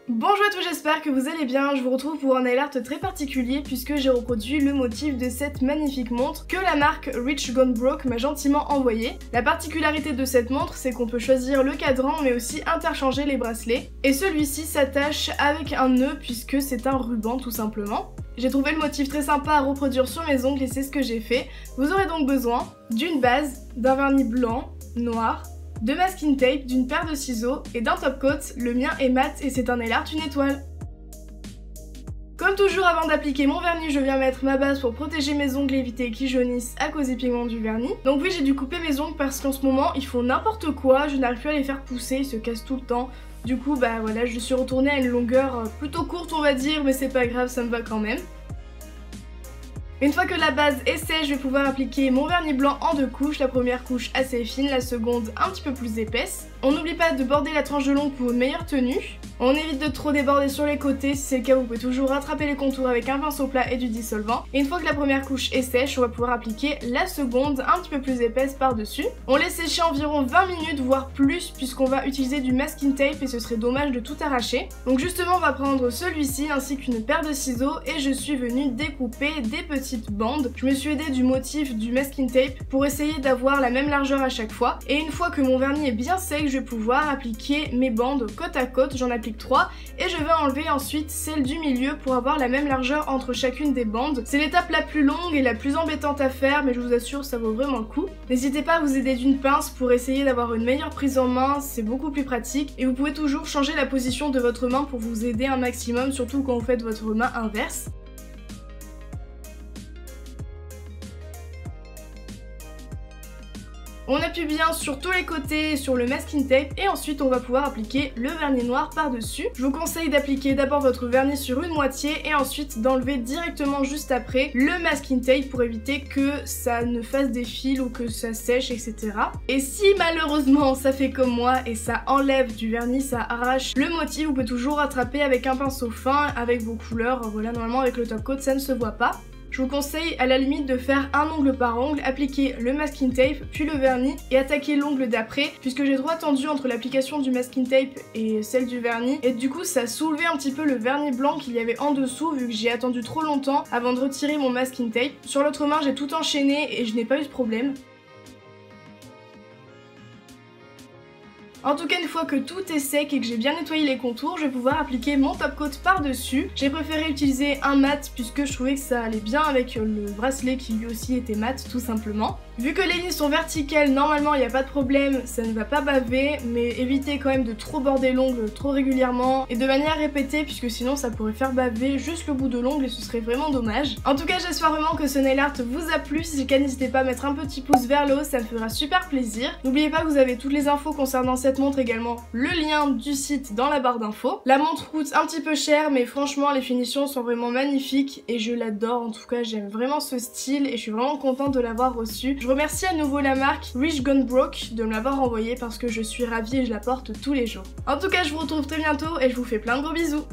Bonjour à tous, j'espère que vous allez bien. Je vous retrouve pour un nail art très particulier puisque j'ai reproduit le motif de cette magnifique montre que la marque Rich Gone Broke m'a gentiment envoyée. La particularité de cette montre, c'est qu'on peut choisir le cadran mais aussi interchanger les bracelets. Et celui-ci s'attache avec un nœud puisque c'est un ruban tout simplement. J'ai trouvé le motif très sympa à reproduire sur mes ongles et c'est ce que j'ai fait. Vous aurez donc besoin d'une base, d'un vernis blanc, noir, de masking tape, d'une paire de ciseaux et d'un top coat. Le mien est mat et c'est un nail art une étoile. Comme toujours, avant d'appliquer mon vernis, je viens mettre ma base pour protéger mes ongles et éviter qu'ils jaunissent à cause des pigments du vernis. Donc oui, j'ai dû couper mes ongles parce qu'en ce moment, ils font n'importe quoi, je n'arrive plus à les faire pousser, ils se cassent tout le temps. Du coup, bah voilà, je suis retournée à une longueur plutôt courte on va dire, mais c'est pas grave, ça me va quand même. Une fois que la base est sèche, je vais pouvoir appliquer mon vernis blanc en deux couches, la première couche assez fine, la seconde un petit peu plus épaisse. On n'oublie pas de border la tranche de l'ongle pour une meilleure tenue. On évite de trop déborder sur les côtés, si c'est le cas vous pouvez toujours rattraper les contours avec un pinceau plat et du dissolvant. Et une fois que la première couche est sèche, on va pouvoir appliquer la seconde un petit peu plus épaisse par-dessus. On laisse sécher environ 20 minutes voire plus puisqu'on va utiliser du masking tape et ce serait dommage de tout arracher. Donc justement on va prendre celui-ci ainsi qu'une paire de ciseaux et je suis venue découper des petites bandes. Je me suis aidée du motif du masking tape pour essayer d'avoir la même largeur à chaque fois. Et une fois que mon vernis est bien sec, je vais pouvoir appliquer mes bandes côte à côte, j'en applique 3 et je vais enlever ensuite celle du milieu pour avoir la même largeur entre chacune des bandes. C'est l'étape la plus longue et la plus embêtante à faire mais je vous assure ça vaut vraiment le coup. N'hésitez pas à vous aider d'une pince pour essayer d'avoir une meilleure prise en main, c'est beaucoup plus pratique et vous pouvez toujours changer la position de votre main pour vous aider un maximum, surtout quand vous faites votre main inverse. On appuie bien sur tous les côtés sur le masking tape et ensuite on va pouvoir appliquer le vernis noir par-dessus. Je vous conseille d'appliquer d'abord votre vernis sur une moitié et ensuite d'enlever directement juste après le masking tape pour éviter que ça ne fasse des fils ou que ça sèche, etc. Et si malheureusement ça fait comme moi et ça enlève du vernis, ça arrache le motif, vous pouvez toujours rattraper avec un pinceau fin, avec vos couleurs. Voilà, normalement avec le top coat ça ne se voit pas. Je vous conseille à la limite de faire un ongle par ongle, appliquer le masking tape, puis le vernis et attaquer l'ongle d'après puisque j'ai trop attendu entre l'application du masking tape et celle du vernis et du coup ça a soulevé un petit peu le vernis blanc qu'il y avait en dessous vu que j'ai attendu trop longtemps avant de retirer mon masking tape. Sur l'autre main j'ai tout enchaîné et je n'ai pas eu de problème. En tout cas, une fois que tout est sec et que j'ai bien nettoyé les contours, je vais pouvoir appliquer mon top coat par-dessus. J'ai préféré utiliser un mat puisque je trouvais que ça allait bien avec le bracelet qui lui aussi était mat tout simplement. Vu que les lignes sont verticales, normalement il n'y a pas de problème, ça ne va pas baver, mais évitez quand même de trop border l'ongle trop régulièrement et de manière répétée puisque sinon ça pourrait faire baver juste le bout de l'ongle et ce serait vraiment dommage. En tout cas, j'espère vraiment que ce nail art vous a plu. Si c'est le cas, n'hésitez pas à mettre un petit pouce vers le haut, ça me fera super plaisir. N'oubliez pas que vous avez toutes les infos concernant cette montre, également le lien du site dans la barre d'infos. La montre coûte un petit peu cher mais franchement les finitions sont vraiment magnifiques et je l'adore. En tout cas, j'aime vraiment ce style et je suis vraiment contente de l'avoir reçu. Je remercie à nouveau la marque Rich Gone Broke de me l'avoir envoyée parce que je suis ravie et je la porte tous les jours. En tout cas, je vous retrouve très bientôt et je vous fais plein de gros bisous.